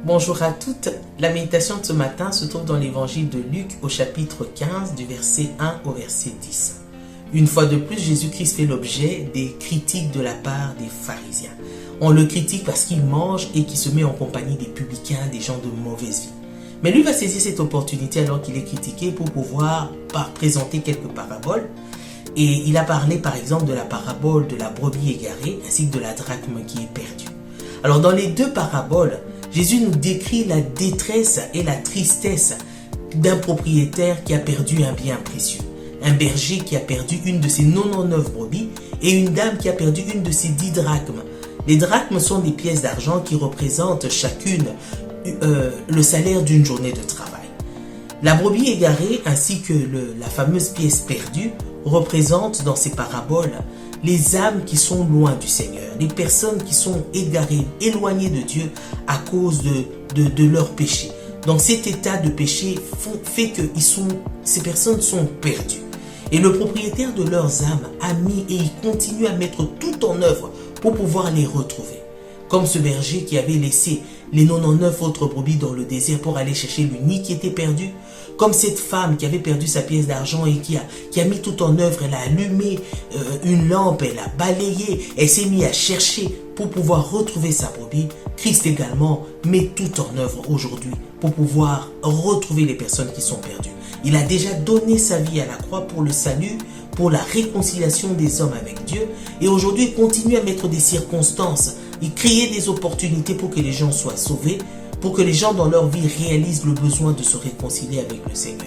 Bonjour à toutes. La méditation de ce matin se trouve dans l'évangile de Luc au chapitre 15 du verset 1 au verset 10. Une fois de plus, Jésus-Christ fait l'objet des critiques de la part des pharisiens. On le critique parce qu'il mange et qu'il se met en compagnie des publicains, des gens de mauvaise vie. Mais lui va saisir cette opportunité alors qu'il est critiqué pour pouvoir présenter quelques paraboles. Et il a parlé par exemple de la parabole de la brebis égarée ainsi que de la drachme qui est perdue. Alors dans les deux paraboles, Jésus nous décrit la détresse et la tristesse d'un propriétaire qui a perdu un bien précieux. Un berger qui a perdu une de ses 99 brebis et une dame qui a perdu une de ses 10 drachmes. Les drachmes sont des pièces d'argent qui représentent chacune le salaire d'une journée de travail. La brebis égarée ainsi que la fameuse pièce perdue représentent dans ces paraboles les âmes qui sont loin du Seigneur, les personnes qui sont égarées, éloignées de Dieu à cause de leur péché. Donc cet état de péché fait que ces personnes sont perdues. Et le propriétaire de leurs âmes a mis et il continue à mettre tout en œuvre pour pouvoir les retrouver. Comme ce berger qui avait laissé les 99 autres brebis dans le désert pour aller chercher l'unique qui était perdu. Comme cette femme qui avait perdu sa pièce d'argent et qui a mis tout en œuvre, elle a allumé une lampe, elle a balayé, elle s'est mise à chercher pour pouvoir retrouver sa brebis. Christ également met tout en œuvre aujourd'hui pour pouvoir retrouver les personnes qui sont perdues. Il a déjà donné sa vie à la croix pour le salut, pour la réconciliation des hommes avec Dieu. Et aujourd'hui, il continue à mettre des circonstances, il crée des opportunités pour que les gens soient sauvés, pour que les gens dans leur vie réalisent le besoin de se réconcilier avec le Seigneur.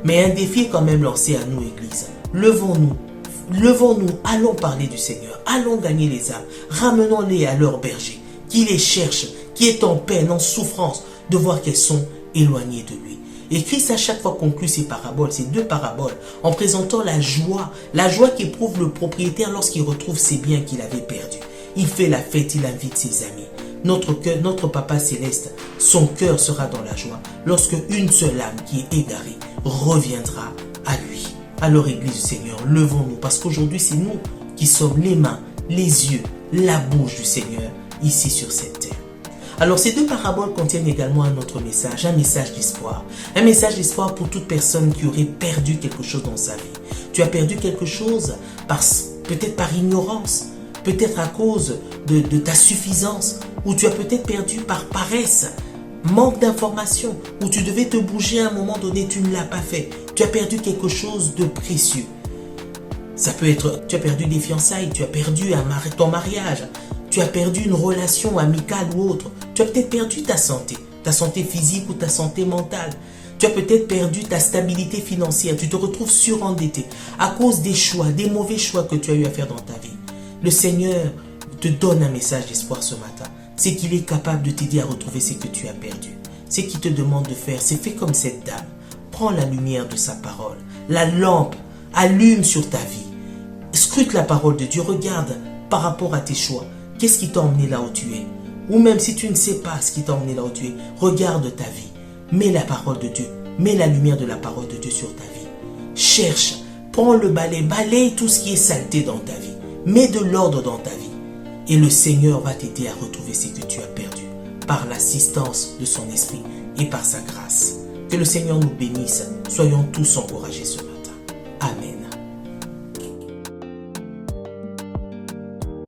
Mais un défi est quand même lancé à nous, Église. Levons-nous, allons parler du Seigneur, allons gagner les âmes, ramenons-les à leur berger, qui les cherche, qui est en peine, en souffrance, de voir qu'elles sont éloignées de lui. Et Christ à chaque fois conclut ces paraboles, ces deux paraboles, en présentant la joie qu'éprouve le propriétaire lorsqu'il retrouve ses biens qu'il avait perdus. Il fait la fête, il invite ses amis. Notre Papa Céleste, son cœur sera dans la joie lorsque une seule âme qui est égarée reviendra à lui. Alors Église du Seigneur, levons-nous parce qu'aujourd'hui c'est nous qui sommes les mains, les yeux, la bouche du Seigneur ici sur cette terre. Alors ces deux paraboles contiennent également un autre message, un message d'espoir. Un message d'espoir pour toute personne qui aurait perdu quelque chose dans sa vie. Tu as perdu quelque chose peut-être par ignorance, peut-être à cause de ta suffisance, ou tu as peut-être perdu par paresse, manque d'information, ou tu devais te bouger à un moment donné, tu ne l'as pas fait. Tu as perdu quelque chose de précieux. Ça peut être, tu as perdu des fiançailles, tu as perdu ton mariage, tu as perdu une relation amicale ou autre. Tu as peut-être perdu ta santé physique ou ta santé mentale. Tu as peut-être perdu ta stabilité financière, tu te retrouves surendetté à cause des choix, des mauvais choix que tu as eu à faire dans ta vie. Le Seigneur te donne un message d'espoir ce matin. C'est qu'il est capable de t'aider à retrouver ce que tu as perdu. Ce qu'il te demande de faire, c'est fais comme cette dame. Prends la lumière de sa parole. La lampe allume sur ta vie. Scrute la parole de Dieu. Regarde par rapport à tes choix. Qu'est-ce qui t'a emmené là où tu es? Ou même si tu ne sais pas ce qui t'a emmené là où tu es, regarde ta vie. Mets la parole de Dieu. Mets la lumière de la parole de Dieu sur ta vie. Cherche. Prends le balai. Balaye tout ce qui est saleté dans ta vie. Mets de l'ordre dans ta vie. Et le Seigneur va t'aider à retrouver ce que tu as perdu par l'assistance de son esprit et par sa grâce. Que le Seigneur nous bénisse. Soyons tous encouragés ce matin. Amen.